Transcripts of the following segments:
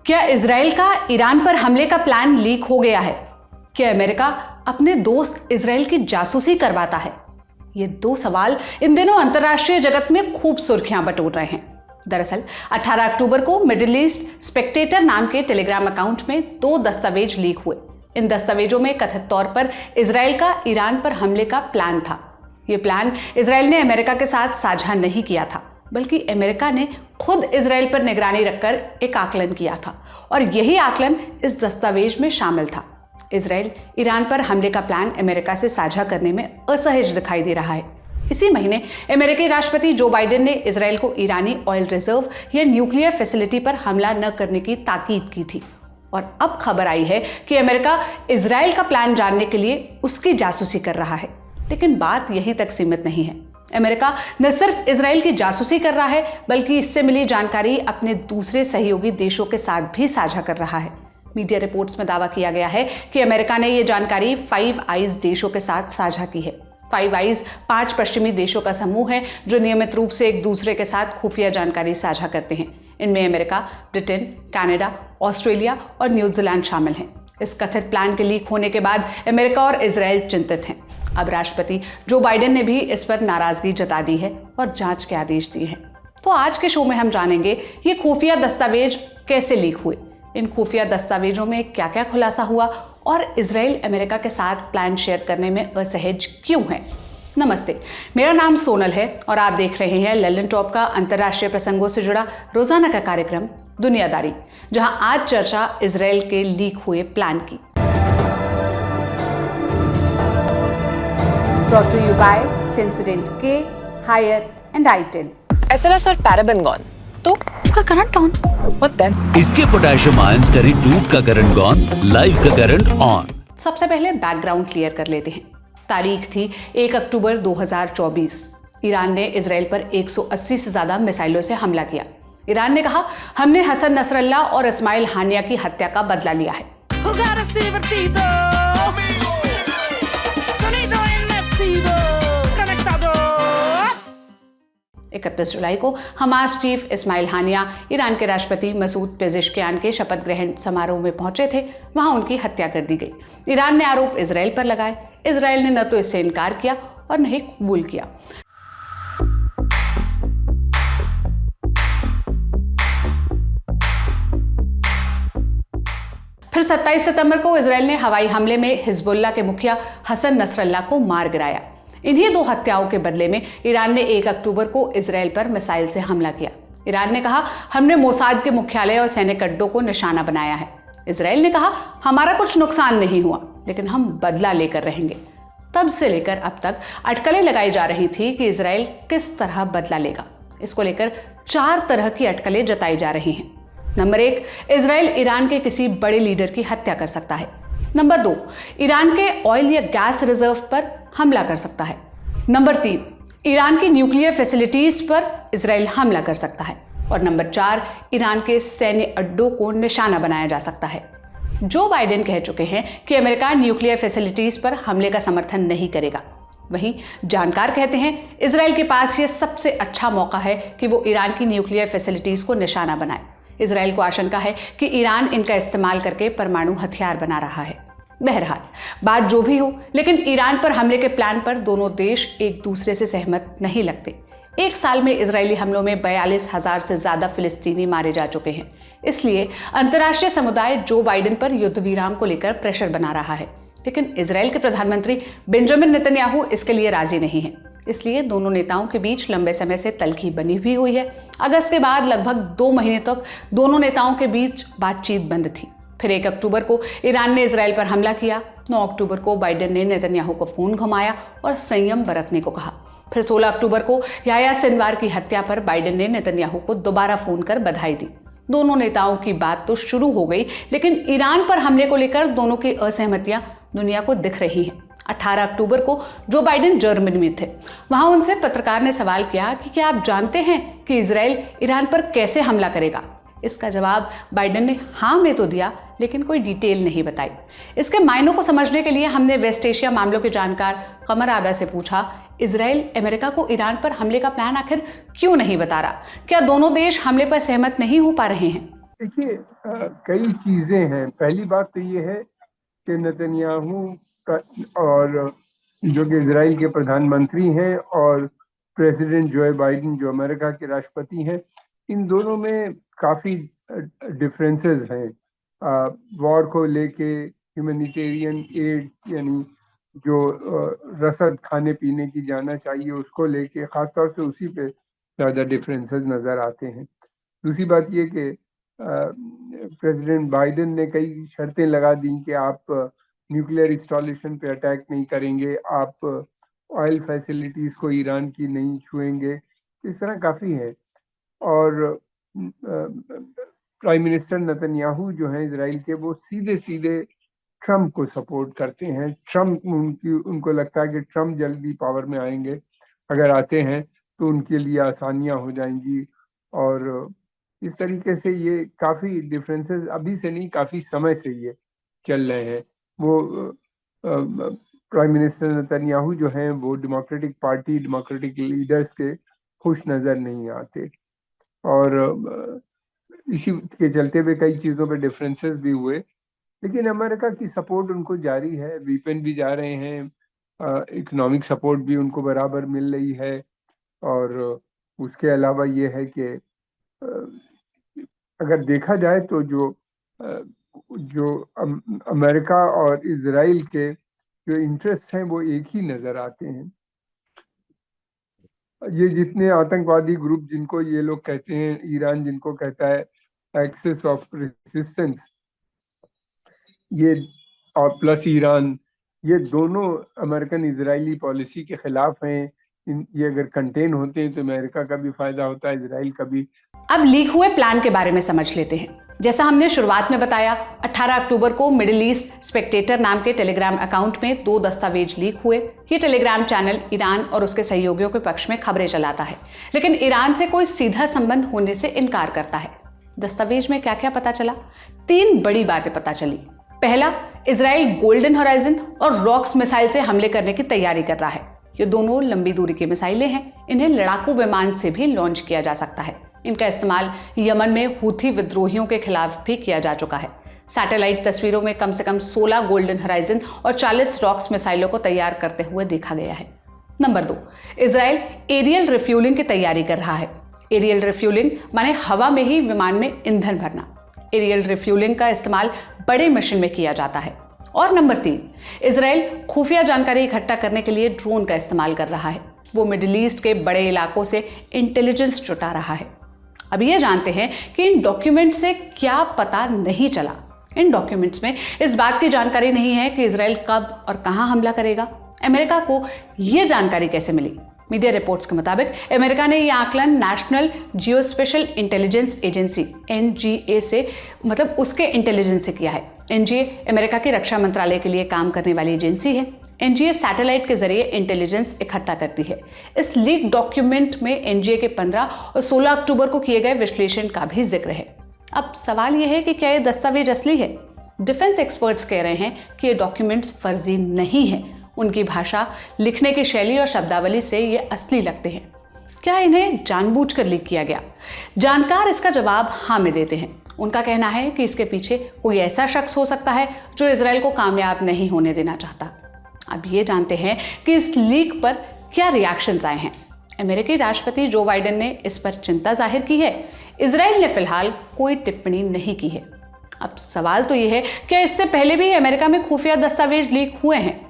क्या इजराइल का ईरान पर हमले का प्लान लीक हो गया है? क्या अमेरिका अपने दोस्त इजराइल की जासूसी करवाता है? ये दो सवाल इन दिनों अंतर्राष्ट्रीय जगत में खूब सुर्खियां बटोर रहे हैं। दरअसल 18 अक्टूबर को मिडिल ईस्ट स्पेक्टेटर नाम के टेलीग्राम अकाउंट में 2 दस्तावेज लीक हुए। इन दस्तावेजों में कथित तौर पर इजराइल का ईरान पर हमले का प्लान था। ये प्लान इजराइल ने अमेरिका के साथ साझा नहीं किया था, बल्कि अमेरिका ने खुद इजराइल पर निगरानी रखकर एक आकलन किया था और यही आकलन इस दस्तावेज में शामिल था। इजराइल ईरान पर हमले का प्लान अमेरिका से साझा करने में असहज दिखाई दे रहा है। इसी महीने अमेरिकी राष्ट्रपति जो बाइडेन ने इजराइल को ईरानी ऑयल रिजर्व या न्यूक्लियर फैसिलिटी पर हमला न करने की ताकीद की थी और अब खबर आई है कि अमेरिका इजराइल का प्लान जानने के लिए उसकी जासूसी कर रहा है। लेकिन बात यहीं तक सीमित नहीं है। अमेरिका न सिर्फ इजराइल की जासूसी कर रहा है, बल्कि इससे मिली जानकारी अपने दूसरे सहयोगी देशों के साथ भी साझा कर रहा है। मीडिया रिपोर्ट्स में दावा किया गया है कि अमेरिका ने यह जानकारी फाइव आइज देशों के साथ साझा की है। फाइव आइज 5 पश्चिमी देशों का समूह है जो नियमित रूप से एक दूसरे के साथ खुफिया जानकारी साझा करते हैं। इनमें अमेरिका, ब्रिटेन, कनाडा, ऑस्ट्रेलिया और न्यूजीलैंड शामिल हैं। इस कथित प्लान के लीक होने के बाद अमेरिका और इजराइल चिंतित हैं। अब राष्ट्रपति जो बाइडेन ने भी इस पर नाराजगी जता दी है और जांच के आदेश दिए हैं। तो आज के शो में हम जानेंगे ये खुफिया दस्तावेज कैसे लीक हुए, इन खुफिया दस्तावेजों में क्या क्या खुलासा हुआ और इजराइल अमेरिका के साथ प्लान शेयर करने में असहज क्यों है। नमस्ते, मेरा नाम सोनल है और आप देख रहे हैं लल्लन टॉप का अंतर्राष्ट्रीय प्रसंगों से जुड़ा रोजाना का कार्यक्रम दुनियादारी, जहां आज चर्चा इजराइल के लीक हुए प्लान की। Brought to you by Sensodyne K, Haier and i10. SLS और पैराबेन गॉन, तो उसका करंट ऑन। What then? इसके पोटेशियम आयंस करें टूट का करंट गॉन, लाइव का करंट ऑन। सबसे पहले बैकग्राउंड क्लियर कर लेते हैं। तारीख थी 1 अक्टूबर 2024। ईरान ने इजराइल पर 180 से ज्यादा मिसाइलों से हमला किया। ईरान ने कहा, हमने हसन नसरल्ला और इस्माइल हानिया की हत्या का बदला लिया है। 31 जुलाई को हमास चीफ इस्माइल हानिया ईरान के राष्ट्रपति मसूद पेजिशकियान के शपथ ग्रहण समारोह में पहुंचे थे। वहां उनकी हत्या कर दी गई। ईरान ने आरोप इजराइल पर लगाए। इजराइल ने न तो इससे इनकार किया और न ही कबूल किया। फिर 27 सितंबर को इजराइल ने हवाई हमले में हिजबुल्लाह के मुखिया हसन नसरल्ला को मार गिराया। इन्हीं 2 हत्याओं के बदले में ईरान ने 1 अक्टूबर को इजराइल पर मिसाइल से हमला किया। ईरान ने कहा, हमने मोसाद के मुख्यालय और सैनिक अड्डों को निशाना बनाया है। इजराइल ने कहा, हमारा कुछ नुकसान नहीं हुआ, लेकिन हम बदला लेकर रहेंगे। तब से लेकर अब तक अटकलें लगाई जा रही थी कि इजराइल किस तरह बदला लेगा। इसको लेकर 4 तरह की अटकलें जताई जा रही हैं। नंबर 1, इजराइल ईरान के किसी बड़े लीडर की हत्या कर सकता है। नंबर 2, ईरान के ऑयल या गैस रिजर्व पर हमला कर सकता है। नंबर 3, ईरान की न्यूक्लियर फैसिलिटीज पर इजराइल हमला कर सकता है। और नंबर 4, ईरान के सैन्य अड्डों को निशाना बनाया जा सकता है। जो बाइडेन कह चुके हैं कि अमेरिका न्यूक्लियर फैसिलिटीज पर हमले का समर्थन नहीं करेगा। वहीं जानकार कहते हैं इजराइल के पास यह सबसे अच्छा मौका है कि वो ईरान की न्यूक्लियर फैसिलिटीज को निशाना बनाए। इजराइल को आशंका है कि ईरान इनका इस्तेमाल करके परमाणु हथियार बना रहा है। बहरहाल, बात जो भी हो, लेकिन ईरान पर हमले के प्लान पर दोनों देश एक दूसरे से सहमत नहीं लगते। 1 साल में इजरायली हमलों में 42,000 से ज्यादा फिलिस्तीनी मारे जा चुके हैं। इसलिए अंतर्राष्ट्रीय समुदाय जो बाइडेन पर युद्ध विराम को लेकर प्रेशर बना रहा है, लेकिन इजराइल के प्रधानमंत्री बेंजामिन नेतन्याहू इसके लिए राजी नहीं है। इसलिए दोनों नेताओं के बीच लंबे समय से तल्खी बनी भी हुई है। अगस्त के बाद लगभग 2 महीने तक दोनों नेताओं के बीच बातचीत बंद थी। फिर 1 अक्टूबर को ईरान ने इजराइल पर हमला किया। 9 अक्टूबर को बाइडेन ने नेतन्याहू को फोन घुमाया और संयम बरतने को कहा। फिर 16 अक्टूबर को याह्या सिनवार की हत्या पर बाइडेन ने नेतन्याहू को दोबारा फोन कर बधाई दी। दोनों नेताओं की बात तो शुरू हो गई, लेकिन ईरान पर हमले को लेकर दोनों की असहमतियां दुनिया को दिख रही हैं। 18 अक्टूबर को जो बाइडेन जर्मनी में थे। वहां उनसे पत्रकार ने सवाल किया कि क्या आप जानते हैं कि इजराइल ईरान पर कैसे हमला करेगा। इसका जवाब बाइडेन ने हाँ में तो दिया, लेकिन कोई डिटेल नहीं बताई। इसके मायनों को समझने के लिए हमने वेस्ट एशिया मामलों के जानकार कमर आगा से पूछा, इजराइल अमेरिका को ईरान पर हमले का प्लान आखिर क्यों नहीं बता रहा? क्या दोनों देश हमले पर सहमत नहीं हो पा रहे हैं? देखिए, कई चीज़ें हैं। पहली बात तो ये है कि नेतन्याहू और जो कि इजराइल के प्रधानमंत्री हैं और प्रेसिडेंट जो बाइडेन जो अमेरिका के राष्ट्रपति हैं, इन दोनों में काफ़ी डिफरेंसेस हैं। वॉर को लेके, ह्यूमैनिटेरियन एड यानी जो रसद खाने पीने की जाना चाहिए उसको लेके, ख़ासतौर से उसी पे ज़्यादा डिफरेंसेस नज़र आते हैं। दूसरी बात ये कि प्रेसिडेंट बाइडेन ने कई शर्तें लगा दी कि आप न्यूक्लियर इंस्टॉलेशन पे अटैक नहीं करेंगे, आप ऑयल फैसिलिटीज़ को ईरान की नहीं छुएंगे, इस तरह काफ़ी है। और प्राइम मिनिस्टर नेतन्याहू जो हैं इजराइल के, वो सीधे सीधे ट्रम्प को सपोर्ट करते हैं। ट्रम्प उनको लगता है कि ट्रम्प जल्दी पावर में आएंगे, अगर आते हैं तो उनके लिए आसानियां हो जाएंगी। और इस तरीके से ये काफ़ी डिफरेंसेस अभी से नहीं, काफ़ी समय से ये चल रहे हैं। वो प्राइम मिनिस्टर नेतन्याहू जो हैं वो डेमोक्रेटिक पार्टी, डेमोक्रेटिक लीडर्स के खुश नज़र नहीं आते, और इसी के चलते हुए कई चीज़ों पे डिफरेंसेस भी हुए। लेकिन अमेरिका की सपोर्ट उनको जारी है, वीपन भी जा रहे हैं, इकोनॉमिक सपोर्ट भी उनको बराबर मिल रही है। और उसके अलावा ये है कि अगर देखा जाए तो जो अमेरिका और इजराइल के जो इंटरेस्ट हैं वो एक ही नज़र आते हैं। ये जितने आतंकवादी ग्रुप जिनको ये लोग कहते हैं, ईरान जिनको कहता है एक्सेस ऑफ रेजिस्टेंस, ये और प्लस ईरान, ये दोनों अमेरिकन इजरायली पॉलिसी के खिलाफ हैं। ये अगर कंटेन होते हैं तो अमेरिका का भी फायदा होता है, इजराइल का भी। अब लीक हुए प्लान के बारे में समझ लेते हैं। जैसा हमने शुरुआत में बताया, 18 अक्टूबर को मिडिल ईस्ट स्पेक्टेटर नाम के टेलीग्राम अकाउंट में 2 दस्तावेज लीक हुए। ये टेलीग्राम चैनल ईरान और उसके सहयोगियों के पक्ष में खबरें चलाता है, लेकिन ईरान से कोई सीधा संबंध होने से इनकार करता है। दस्तावेज में क्या क्या पता चला? 3 बड़ी बातें पता चली। पहला, इजराइल गोल्डन होराइजन और रॉक्स मिसाइल से हमले करने की तैयारी कर रहा है। ये दोनों लंबी दूरी की मिसाइलें हैं, इन्हें लड़ाकू विमान से भी लॉन्च किया जा सकता है। इनका इस्तेमाल यमन में हूथी विद्रोहियों के खिलाफ भी किया जा चुका है। सैटेलाइट तस्वीरों में कम से कम 16 गोल्डन होराइजन और 40 रॉक्स मिसाइलों को तैयार करते हुए देखा गया है। नंबर 2, इजराइल एरियल रिफ्यूलिंग की तैयारी कर रहा है। एरियल रिफ्यूलिंग माने हवा में ही विमान में ईंधन भरना। एरियल रिफ्यूलिंग का इस्तेमाल बड़े मिशन में किया जाता है। और नंबर 3, इजराइल खुफिया जानकारी इकट्ठा करने के लिए ड्रोन का इस्तेमाल कर रहा है। वो मिडिल ईस्ट के बड़े इलाकों से इंटेलिजेंस जुटा रहा है। अब ये जानते हैं कि इन डॉक्यूमेंट से क्या पता नहीं चला। इन डॉक्यूमेंट्स में इस बात की जानकारी नहीं है कि इजराइल कब और कहां हमला करेगा। अमेरिका को ये जानकारी कैसे मिली? मीडिया रिपोर्ट्स के मुताबिक अमेरिका ने यह आकलन national geospatial intelligence agency NGA से, मतलब उसके इंटेलिजेंस से किया है। NGA अमेरिका की रक्षा मंत्रालय के लिए काम करने वाली एजेंसी है। NGA सैटेलाइट के जरिए इंटेलिजेंस इकट्ठा करती है। इस लीक डॉक्यूमेंट में NGA के 15 और 16 अक्टूबर को किए गए विश्लेषण का भी जिक्र है। अब सवाल यह है कि क्या ये दस्तावेज असली है? डिफेंस एक्सपर्ट्स कह रहे हैं कि ये डॉक्यूमेंट्स फर्जी नहीं है। उनकी भाषा, लिखने की शैली और शब्दावली से ये असली लगते हैं। क्या इन्हें जानबूझकर लीक किया गया? जानकार इसका जवाब हाँ में देते हैं। उनका कहना है कि इसके पीछे कोई ऐसा शख्स हो सकता है जो इजराइल को कामयाब नहीं होने देना चाहता। अब ये जानते हैं कि इस लीक पर क्या रिएक्शंस आए हैं। अमेरिकी राष्ट्रपति जो बाइडेन ने इस पर चिंता जाहिर की है। इजराइल ने फिलहाल कोई टिप्पणी नहीं की है। अब सवाल तो ये है कि इससे पहले भी अमेरिका में खुफिया दस्तावेज लीक हुए हैं।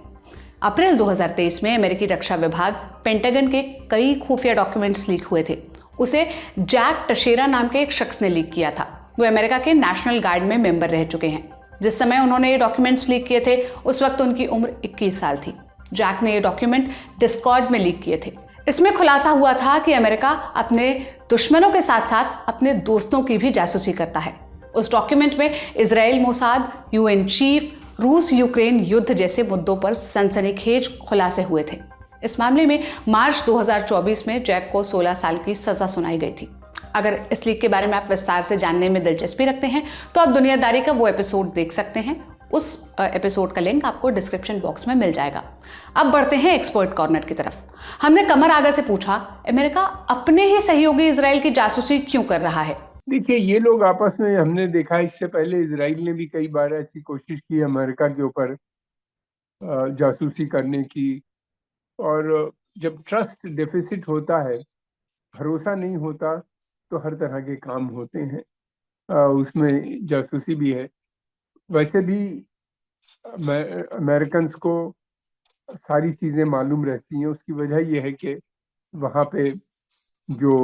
अप्रैल 2023 में अमेरिकी रक्षा विभाग पेंटागन के कई खुफिया डॉक्यूमेंट्स लीक हुए थे। उसे जैक टशेरा नाम के एक शख्स ने लीक किया था। वो अमेरिका के नेशनल गार्ड में मेंबर रह चुके हैं। जिस समय उन्होंने ये डॉक्यूमेंट्स लीक किए थे उस वक्त उनकी उम्र 21 साल थी। जैक ने ये डॉक्यूमेंट डिस्कॉर्ड में लीक किए थे। इसमें खुलासा हुआ था कि अमेरिका अपने दुश्मनों के साथ साथ अपने दोस्तों की भी जासूसी करता है। उस डॉक्यूमेंट में इजराइल मोसाद, UN चीफ, रूस यूक्रेन युद्ध जैसे मुद्दों पर सनसनीखेज खुलासे हुए थे। इस मामले में मार्च 2024 में जैक को 16 साल की सजा सुनाई गई थी। अगर इस लीक के बारे में आप विस्तार से जानने में दिलचस्पी रखते हैं तो आप दुनियादारी का वो एपिसोड देख सकते हैं। उस एपिसोड का लिंक आपको डिस्क्रिप्शन बॉक्स में मिल जाएगा। अब बढ़ते हैं एक्सपर्ट कॉर्नर की तरफ। हमने कमर आगा से पूछा, अमेरिका अपने ही सहयोगी इजराइल की जासूसी क्यों कर रहा है? देखिए, ये लोग आपस में, हमने देखा इससे पहले इसराइल ने भी कई बार ऐसी कोशिश की अमेरिका के ऊपर जासूसी करने की। और जब ट्रस्ट डेफिसिट होता है, भरोसा नहीं होता, तो हर तरह के काम होते हैं। उसमें जासूसी भी है। वैसे भी अमेरिकन को सारी चीजें मालूम रहती हैं। उसकी वजह यह है कि वहाँ पे जो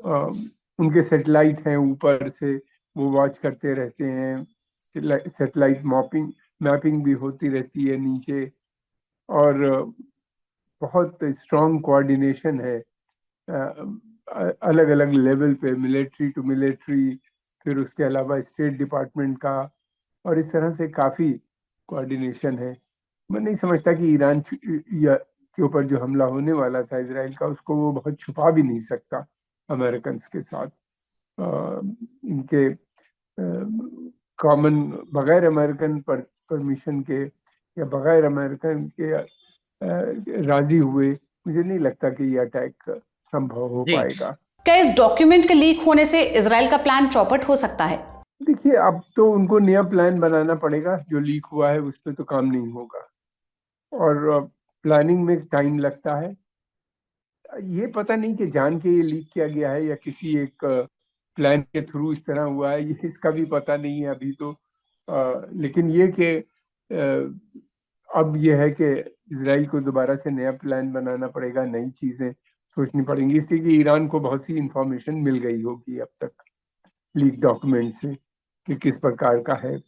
अ, उनके सैटेलाइट हैं ऊपर से, वो वॉच करते रहते हैं। सैटेलाइट मैपिंग मैपिंग भी होती रहती है नीचे। और बहुत स्ट्रांग कोऑर्डिनेशन है अलग अलग लेवल पे, मिलिट्री टू मिलिट्री, फिर उसके अलावा स्टेट डिपार्टमेंट का। और इस तरह से काफी कोऑर्डिनेशन है। मैं नहीं समझता कि ईरान के ऊपर जो हमला होने वाला था इसराइल का, उसको वो बहुत छुपा भी नहीं सकता अमेरिकन के साथ। इनके कॉमन, बगैर अमेरिकन परमिशन के या बगैर अमेरिकन के राजी हुए, मुझे नहीं लगता कि ये अटैक संभव हो जी। पाएगा। क्या इस डॉक्यूमेंट के लीक होने से इजराइल का प्लान चौपट हो सकता है? देखिए, अब तो उनको नया प्लान बनाना पड़ेगा। जो लीक हुआ है उस पर तो काम नहीं होगा, और प्लानिंग में टाइम लगता है। ये पता नहीं कि जान के ये लीक किया गया है या किसी एक प्लान के थ्रू इस तरह हुआ है, ये इसका भी पता नहीं है अभी तो। लेकिन ये कि अब ये है कि इसराइल को दोबारा से नया प्लान बनाना पड़ेगा, नई चीजें सोचनी पड़ेंगी, इसलिए कि ईरान को बहुत सी इंफॉर्मेशन मिल गई होगी अब तक लीक डॉक्यूमेंट से कि किस प्रकार का है।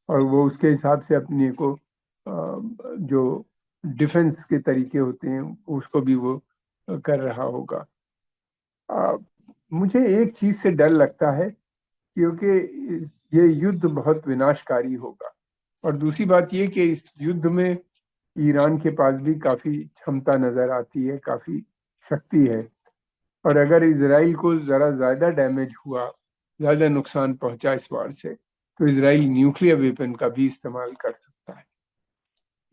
और वो उसके हिसाब से अपने को जो डिफेंस के तरीके होते हैं उसको भी वो कर रहा होगा। अ, मुझे एक चीज से डर लगता है, क्योंकि ये युद्ध बहुत विनाशकारी होगा। और दूसरी बात ये कि इस युद्ध में ईरान के पास भी काफी क्षमता नजर आती है, काफी शक्ति है। और अगर इसराइल को जरा ज्यादा डैमेज हुआ, ज्यादा नुकसान पहुंचा इस वार से, तो इसराइल न्यूक्लियर वेपन का भी इस्तेमाल कर सकता है।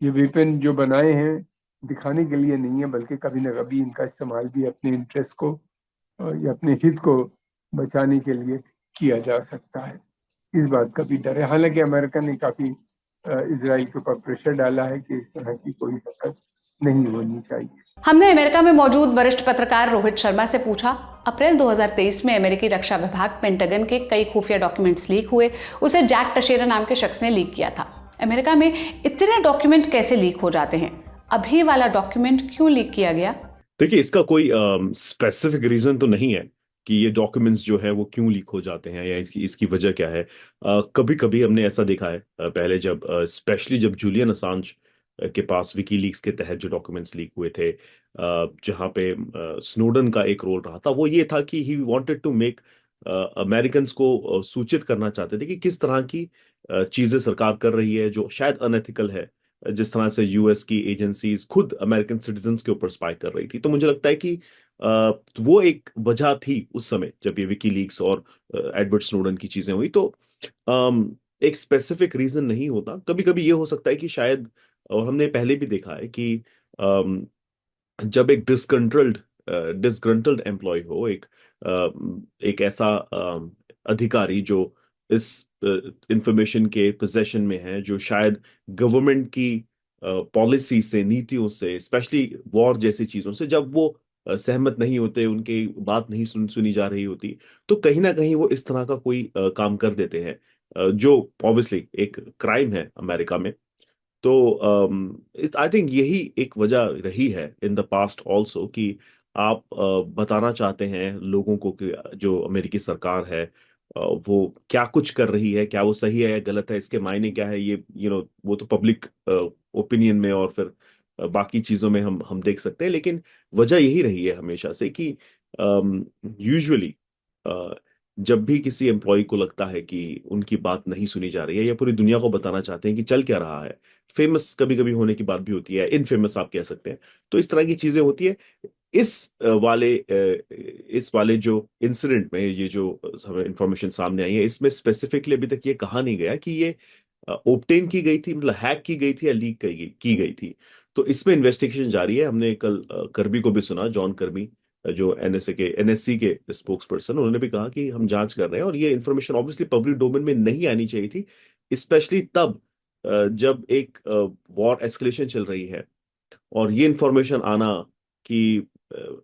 ये वेपन जो बनाए हैं दिखाने के लिए नहीं है, बल्कि कभी न कभी इनका इस्तेमाल भी अपने इंटरेस्ट को या अपने हित को बचाने के लिए किया जा सकता है। इस बात का भी डर है। हालांकि अमेरिका ने काफी इसराइल के ऊपर प्रेशर डाला है कि इस तरह की कोई हरकत नहीं होनी चाहिए। हमने अमेरिका में मौजूद वरिष्ठ पत्रकार रोहित शर्मा से पूछा, अप्रैल 2023 में अमेरिकी रक्षा विभाग पेंटागन के कई खुफिया डॉक्यूमेंट्स लीक हुए। उसे जैक टशेरा नाम के शख्स ने लीक किया था। अमेरिका में इतने डॉक्यूमेंट कैसे लीक हो जाते हैं? अभी वाला डॉक्यूमेंट क्यों लीक किया गया? देखिए, इसका कोई स्पेसिफिक रीजन तो नहीं है कि ये डॉक्यूमेंट्स जो है वो क्यों लीक हो जाते हैं या इसकी इसकी वजह क्या है। कभी कभी हमने ऐसा देखा है, पहले जब स्पेशली जब जूलियन असांज के पास विकीलीक्स के तहत जो डॉक्यूमेंट्स लीक हुए थे, जहां पे स्नोडन का एक रोल रहा था, वो ये था कि he wanted to make Americans को सूचित करना चाहते थे कि किस तरह की चीजें सरकार कर रही है जो शायद अनएथिकल है। जिस तरह से यूएस की एजेंसीज खुद अमेरिकन सिटीजन्स के ऊपर स्पाई कर रही थी, तो मुझे लगता है कि वो एक वजह थी उस समय जब ये विकीलीक्स और एडवर्ड स्नोडन की चीजें हुई। तो एक स्पेसिफिक रीजन नहीं होता। कभी कभी ये हो सकता है कि शायद, और हमने पहले भी देखा है कि अम, जब एक डिसग्रंटल्ड एम्प्लॉय हो, एक ऐसा अधिकारी जो इस इंफॉर्मेशन के पोजेशन में है, जो शायद गवर्नमेंट की पॉलिसी से, नीतियों से, स्पेशली वॉर जैसी चीजों से, जब वो सहमत नहीं होते, उनकी बात नहीं सुनी जा रही होती, तो कहीं ना कहीं वो इस तरह का कोई काम कर देते हैं, जो ऑब्वियसली एक क्राइम है अमेरिका में। तो आई थिंक यही एक वजह रही है इन द पास्ट ऑल्सो कि आप बताना चाहते हैं लोगों को कि जो अमेरिकी सरकार है वो क्या कुछ कर रही है, क्या वो सही है या गलत है, इसके मायने क्या है, ये वो तो पब्लिक ओपिनियन में और फिर बाकी चीजों में हम देख सकते हैं। लेकिन वजह यही रही है हमेशा से कि यूजुअली जब भी किसी एम्प्लॉय को लगता है कि उनकी बात नहीं सुनी जा रही है या पूरी दुनिया को बताना चाहते हैं कि चल क्या रहा है, फेमस कभी कभी होने की बात भी होती है, इनफेमस आप कह सकते हैं, तो इस तरह की चीजें होती है। इस वाले जो इंसिडेंट में ये जो हमें इंफॉर्मेशन सामने आई है, इसमें स्पेसिफिकली अभी तक ये कहा नहीं गया कि ये ओब्टेन की गई थी, मतलब हैक की गई थी या लीक की गई थी। तो इसमें इन्वेस्टिगेशन जारी है। हमने कल कर्बी को भी सुना, जॉन कर्बी जो एनएससी के स्पोक्स पर्सन, उन्होंने भी कहा कि हम जांच कर रहे हैं और ये इंफॉर्मेशन ऑब्वियसली पब्लिक डोमेन में नहीं आनी चाहिए थी, स्पेशली तब जब एक वॉर एस्केलेशन चल रही है और ये इंफॉर्मेशन आना कि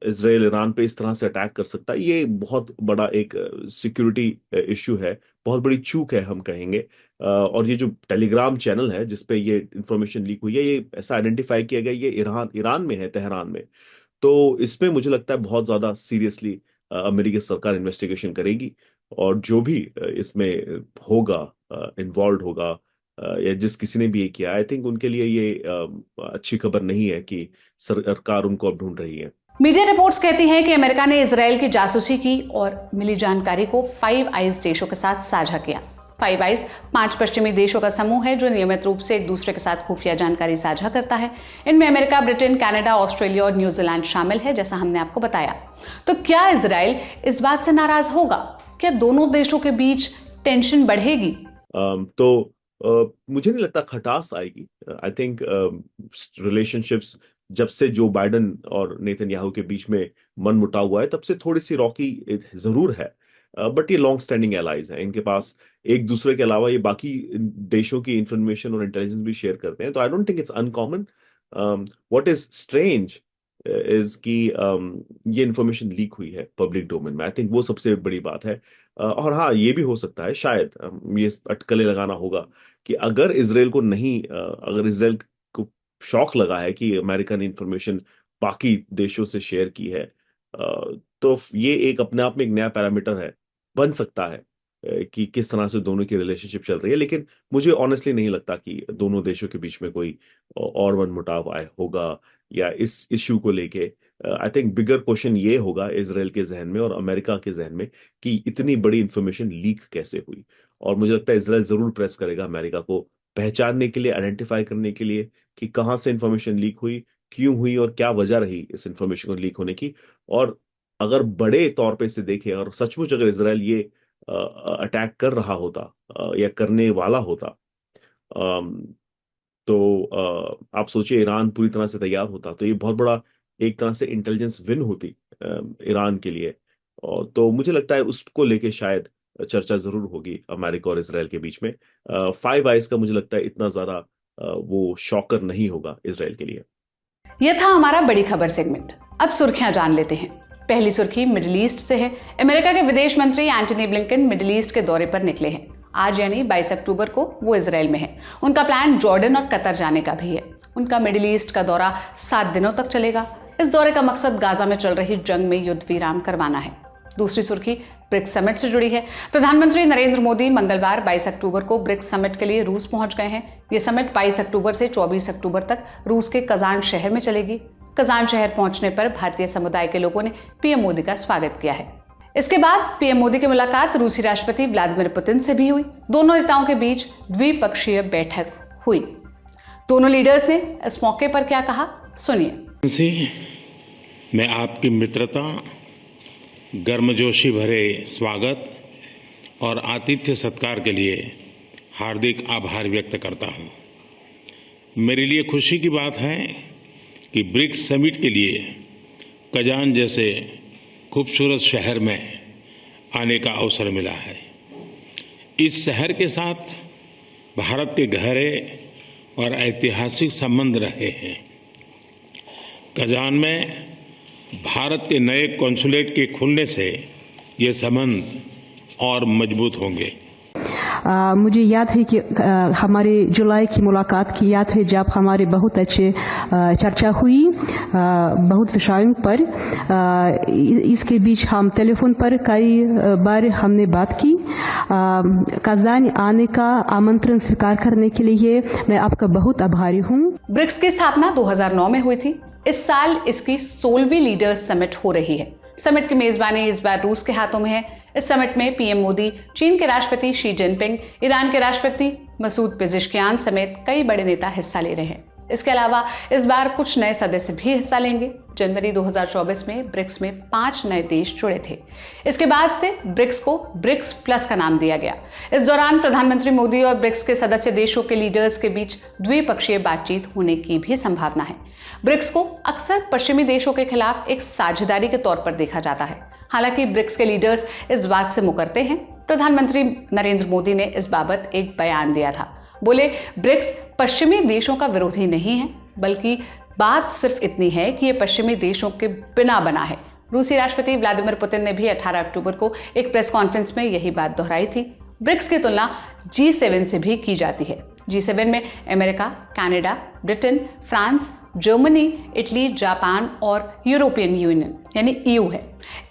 इजराइल ईरान पे इस तरह से अटैक कर सकता है, ये बहुत बड़ा एक सिक्योरिटी इश्यू है, बहुत बड़ी चूक है हम कहेंगे। और ये जो टेलीग्राम चैनल है जिसपे ये इंफॉर्मेशन लीक हुई है, ये ऐसा आइडेंटिफाई किया गया, ये ईरान में है, तेहरान में। तो इसमें मुझे लगता है बहुत ज्यादा सीरियसली अमेरिकी सरकार इन्वेस्टिगेशन करेगी और जो भी इसमें होगा, इन्वॉल्व होगा, या जिस किसी ने भी ये किया, आई थिंक उनके लिए ये अच्छी खबर नहीं है कि सरकार उनको अब ढूंढ रही है। मीडिया रिपोर्ट्स कहती हैं कि अमेरिका ने इजराइल की जासूसी की और मिली जानकारी को फाइव आइज देशों के साथ साझा किया। फाइव आइज 5 पश्चिमी देशों का समूह है जो नियमित रूप से एक दूसरे के साथ खुफिया जानकारी साझा करता है। इनमें अमेरिका, ब्रिटेन, कनाडा, ऑस्ट्रेलिया और न्यूजीलैंड शामिल है, जैसा हमने आपको बताया। तो क्या इजराइल इस बात से नाराज होगा? क्या दोनों देशों के बीच टेंशन बढ़ेगी? मुझे नहीं लगता खटास आएगी। आई थिंक रिलेशनशिप्स जब से जो बाइडन और नेतन्याहू के बीच में मन मुटाव हुआ है तब से थोड़ी सी रॉकी जरूर है, बट ये लॉन्ग स्टैंडिंग एलाइज है, इनके पास एक दूसरे के अलावा ये बाकी देशों की इंफॉर्मेशन और इंटेलिजेंस भी शेयर करते हैं। तो I don't think it's uncommon. What is strange is कि ये इंफॉर्मेशन लीक हुई है पब्लिक डोमेन में। आई थिंक वो सबसे बड़ी बात है। और हाँ, ये भी हो सकता है, शायद ये अटकलें लगाना होगा कि अगर इसराइल को शौक लगा है कि अमेरिका ने इंफॉर्मेशन बाकी देशों से शेयर की है, तो ये एक अपने आप में एक नया पैरामीटर है, बन सकता है कि किस तरह से दोनों की रिलेशनशिप चल रही है। लेकिन मुझे ऑनेस्टली नहीं लगता कि दोनों देशों के बीच में कोई और मनमुटाव आए होगा या इस इश्यू को लेके। आई थिंक बिगर क्वेश्चन ये होगा इसराइल के जहन में और अमेरिका के जहन में कि इतनी बड़ी इंफॉर्मेशन लीक कैसे हुई। और मुझे लगता है इसराइल जरूर प्रेस करेगा अमेरिका को पहचानने के लिए, आइडेंटिफाई करने के लिए कि कहाँ से इंफॉर्मेशन लीक हुई, क्यों हुई और क्या वजह रही इस इंफॉर्मेशन को लीक होने की। और अगर बड़े तौर पे इसे देखें और सचमुच अगर इसराइल ये अटैक कर रहा होता या करने वाला होता, तो आप सोचिए ईरान पूरी तरह से तैयार होता, तो ये बहुत बड़ा एक तरह से इंटेलिजेंस विन होती ईरान के लिए। और तो मुझे लगता है उसको लेके शायद चर्चा जरूर होगी अमेरिका और इसराइल के बीच में। फाइव आइज का मुझे लगता है इतना ज्यादा वो शॉकर नहीं होगा इसराइल के लिए। यह था हमारा बड़ी खबर सेगमेंट। अब सुर्खियां जान लेते हैं। पहली सुर्खी मिडिल ईस्ट से है। अमेरिका के विदेश मंत्री एंटनी ब्लिंकन मिडिल ईस्ट के दौरे पर निकले हैं। आज यानी 22 अक्टूबर को वो इजराइल में है। उनका प्लान जॉर्डन और कतर जाने का भी है। उनका मिडिल ईस्ट का दौरा 7 दिनों तक चलेगा। इस दौरे का मकसद गाजा में चल रही जंग में युद्ध विराम करवाना है। दूसरी सुर्खी ब्रिक्स समिट से जुड़ी है। प्रधानमंत्री नरेंद्र मोदी मंगलवार 22 अक्टूबर को ब्रिक्स समिट के लिए रूस पहुंच गए हैं। ये समिट 22 अक्टूबर से 24 अक्टूबर तक रूस के कजान शहर में चलेगी। कजान शहर पहुंचने पर भारतीय समुदाय के लोगों ने पीएम मोदी का स्वागत किया है। इसके बाद पीएम मोदी की मुलाकात रूसी राष्ट्रपति व्लादिमीर पुतिन से भी हुई। दोनों नेताओं के बीच द्विपक्षीय बैठक हुई। दोनों लीडर्स ने इस मौके पर क्या कहा, सुनिए। मैं आपकी मित्रता, गर्मजोशी भरे स्वागत और आतिथ्य सत्कार के लिए हार्दिक आभार व्यक्त करता हूं। मेरे लिए खुशी की बात है कि ब्रिक्स समिट के लिए कजान जैसे खूबसूरत शहर में आने का अवसर मिला है। इस शहर के साथ भारत के गहरे और ऐतिहासिक संबंध रहे हैं। कजान में भारत के नए कॉन्सुलेट के खुलने से ये संबंध और मजबूत होंगे। मुझे याद है कि हमारे जुलाई की मुलाकात की याद है जब हमारे बहुत अच्छे चर्चा हुई बहुत विषयों पर। इसके बीच हम टेलीफोन पर कई बार हमने बात की। कजान आने का आमंत्रण स्वीकार करने के लिए मैं आपका बहुत आभारी हूँ। ब्रिक्स की स्थापना 2009 में हुई थी। इस साल इसकी 16वीं लीडर्स समिट हो रही है। समिट की मेजबानी इस बार रूस के हाथों में है। इस समिट में पीएम मोदी, चीन के राष्ट्रपति शी जिनपिंग, ईरान के राष्ट्रपति मसूद पेजिशकियान समेत कई बड़े नेता हिस्सा ले रहे हैं। इसके अलावा इस बार कुछ नए सदस्य भी हिस्सा लेंगे, जनवरी 2024 में ब्रिक्स में 5 नए देश जुड़े थे। इसके बाद से ब्रिक्स को ब्रिक्स प्लस का नाम दिया गया। इस दौरान प्रधानमंत्री मोदी और ब्रिक्स के सदस्य देशों के लीडर्स के बीच द्विपक्षीय बातचीत होने की भी संभावना है। ब्रिक्स को अक्सर पश्चिमी देशों के खिलाफ एक साझेदारी के तौर पर देखा जाता है। हालांकि ब्रिक्स के लीडर्स इस बात से मुकरते हैं। प्रधानमंत्री नरेंद्र मोदी ने इस बाबत एक बयान दिया था। बोले, ब्रिक्स पश्चिमी देशों का विरोधी नहीं है, बल्कि बात सिर्फ इतनी है कि ये पश्चिमी देशों के बिना बना है। रूसी राष्ट्रपति व्लादिमीर पुतिन ने भी 18 अक्टूबर को एक प्रेस कॉन्फ्रेंस में यही बात दोहराई थी। ब्रिक्स की तुलना G7 से भी की जाती है। G7 में America, Canada, Britain, France, Germany, Italy, Japan और यूरोपियन यूनियन यानी EU है।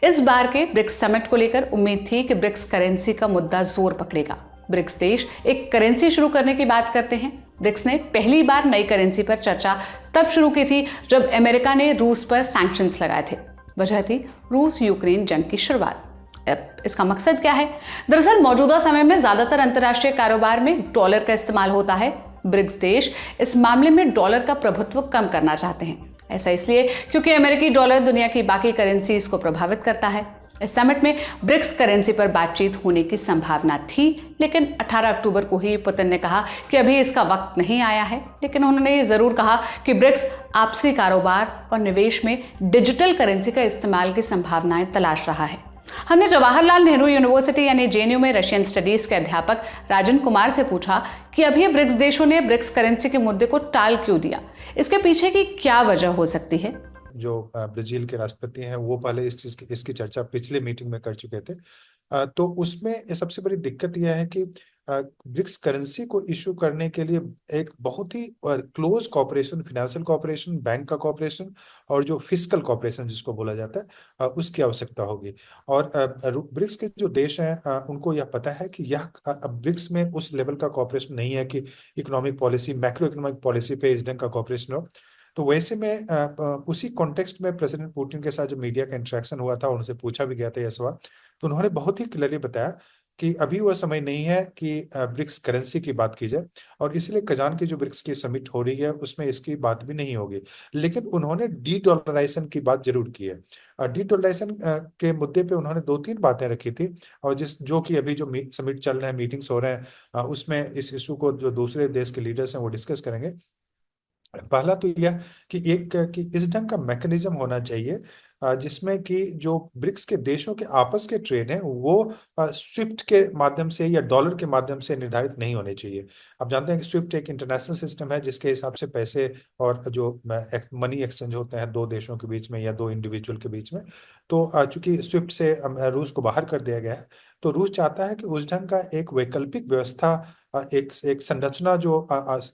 इस बार के ब्रिक्स समिट को लेकर उम्मीद थी कि ब्रिक्स करेंसी का मुद्दा जोर पकड़ेगा। ब्रिक्स देश एक करेंसी शुरू करने की बात करते हैं। ब्रिक्स ने पहली बार नई करेंसी पर चर्चा तब शुरू की थी जब अमेरिका ने रूस पर सैंक्शंस लगाए थे। वजह थी रूस यूक्रेन जंग की शुरुआत। अब इसका मकसद क्या है? दरअसल मौजूदा समय में ज्यादातर अंतर्राष्ट्रीय कारोबार में डॉलर का इस्तेमाल होता है। ब्रिक्स देश इस मामले में डॉलर का प्रभुत्व कम करना चाहते हैं। ऐसा इसलिए क्योंकि अमेरिकी डॉलर दुनिया की बाकी करेंसीज को प्रभावित करता है। इस समिट में ब्रिक्स करेंसी पर बातचीत होने की संभावना थी, लेकिन 18 अक्टूबर को ही पुतिन ने कहा कि अभी इसका वक्त नहीं आया है। लेकिन उन्होंने ये जरूर कहा कि ब्रिक्स आपसी कारोबार और निवेश में डिजिटल करेंसी का इस्तेमाल की संभावनाएं तलाश रहा है। हमने जवाहरलाल नेहरू यूनिवर्सिटी यानी JNU में रशियन स्टडीज के अध्यापक राजन कुमार से पूछा कि अभी ब्रिक्स देशों ने ब्रिक्स करेंसी के मुद्दे को टाल क्यों दिया, इसके पीछे की क्या वजह हो सकती है। जो ब्राजील के राष्ट्रपति हैं वो पहले इसकी चर्चा पिछले मीटिंग में कर चुके थे। तो उसमें सबसे बड़ी दिक्कत यह है कि ब्रिक्स करेंसी को इशू करने के लिए एक बहुत ही close cooperation, financial cooperation, bank का कॉपरेशन और जो फिस्कल कॉपरेशन जिसको बोला जाता है उसकी आवश्यकता होगी। और ब्रिक्स के जो देश हैं उनको यह पता है कि यह ब्रिक्स में उस लेवल का कॉपरेशन नहीं है कि economic policy, macro economic policy पे इस ढंग का कॉपरेशन हो। तो वैसे में उसी कॉन्टेक्स्ट में प्रेसिडेंट पुतिन के साथ जब मीडिया का इंटरेक्शन हुआ था, उनसे पूछा भी गया था यह सवाल, तो उन्होंने बहुत ही क्लियरली बताया कि अभी वह समय नहीं है कि ब्रिक्स करेंसी की बात की जाए, और इसलिए कजान की जो ब्रिक्स की समिट हो रही है उसमें इसकी बात भी नहीं होगी। लेकिन उन्होंने डी-डॉलराइजेशन की बात जरूर की है। डी-डॉलराइजेशन के मुद्दे पे उन्होंने 2-3 बातें रखी थी, और जो कि अभी जो समिट चल रहे हैं, मीटिंग्स हो रहे हैं, उसमें इस इशू को जो दूसरे देश के लीडर्स हैं वो डिस्कस करेंगे। पहला तो यह कि इस ढंग का मैकेनिज्म होना चाहिए जिसमें कि जो ब्रिक्स के देशों के आपस के ट्रेड हैं वो स्विफ्ट के माध्यम से या डॉलर के माध्यम से निर्धारित नहीं होने चाहिए। आप जानते हैं कि स्विफ्ट एक इंटरनेशनल सिस्टम है जिसके हिसाब से पैसे और जो मनी एक्सचेंज होते हैं दो देशों के बीच में या दो इंडिविजुअल के बीच में। तो चूंकि स्विफ्ट से रूस को बाहर कर दिया गया है, तो रूस चाहता है कि उस ढंग का एक वैकल्पिक व्यवस्था, एक संरचना, जो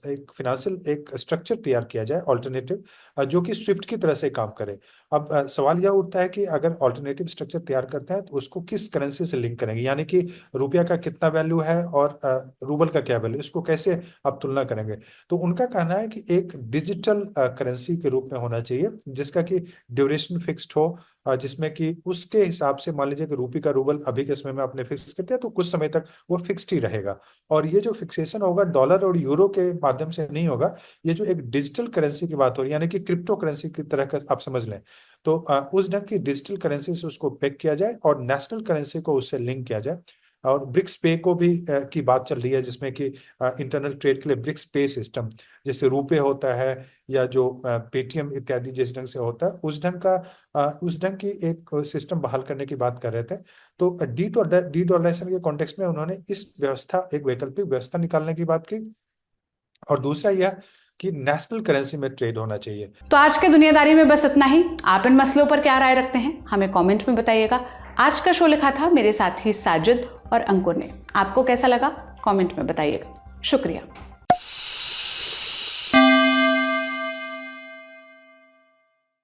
एक फाइनेंशियल एक स्ट्रक्चर तैयार किया जाए ऑल्टरनेटिव, जो कि स्विफ्ट की तरह से काम करे। अब सवाल यह उठता है कि अगर ऑल्टरनेटिव स्ट्रक्चर तैयार करते हैं तो उसको किस करेंसी से लिंक करेंगे, यानी कि रुपया का कितना वैल्यू है और रूबल का क्या वैल्यू, इसको कैसे आप तुलना करेंगे। तो उनका कहना है कि एक डिजिटल करेंसी के रूप में होना चाहिए जिसका कि ड्यूरेशन फिक्स्ड हो, जिसमें कि उसके हिसाब से मान लीजिए कि रूपी का रूबल अभी के समय में आपने फिक्स कर दिया तो कुछ समय तक वो फिक्स्ड ही रहेगा, और ये जो फिक्सेशन होगा डॉलर और यूरो के माध्यम से नहीं होगा। ये जो एक डिजिटल करेंसी की बात हो रही है, यानी कि क्रिप्टो करेंसी की तरह का आप समझ लें, तो उस ढंग की डिजिटल करेंसी से उसको पैक किया जाए और नेशनल करेंसी को उससे लिंक किया जाए। और ब्रिक्स पे को भी की बात चल रही है जिसमें कि इंटरनल ट्रेड के लिए ब्रिक्स पे सिस्टम, जैसे रुपए होता है या जो पेटीएम इत्यादि जिस ढंग से होता है उस ढंग की एक सिस्टम बहाल करने की बात कर रहे थे। तो डी-डॉलराइजेशन के कॉन्टेक्स्ट में उन्होंने इस व्यवस्था, एक वैकल्पिक व्यवस्था निकालने की बात की, और दूसरा यह कि नेशनल करेंसी में ट्रेड होना चाहिए। तो आज के दुनियादारी में बस इतना ही। आप इन मसलों पर क्या राय रखते हैं हमें कमेंट में बताइएगा। आज का शो लिखा था मेरे साथी साजिद और अंकुर ने। आपको कैसा लगा कमेंट में बताइएगा। शुक्रिया।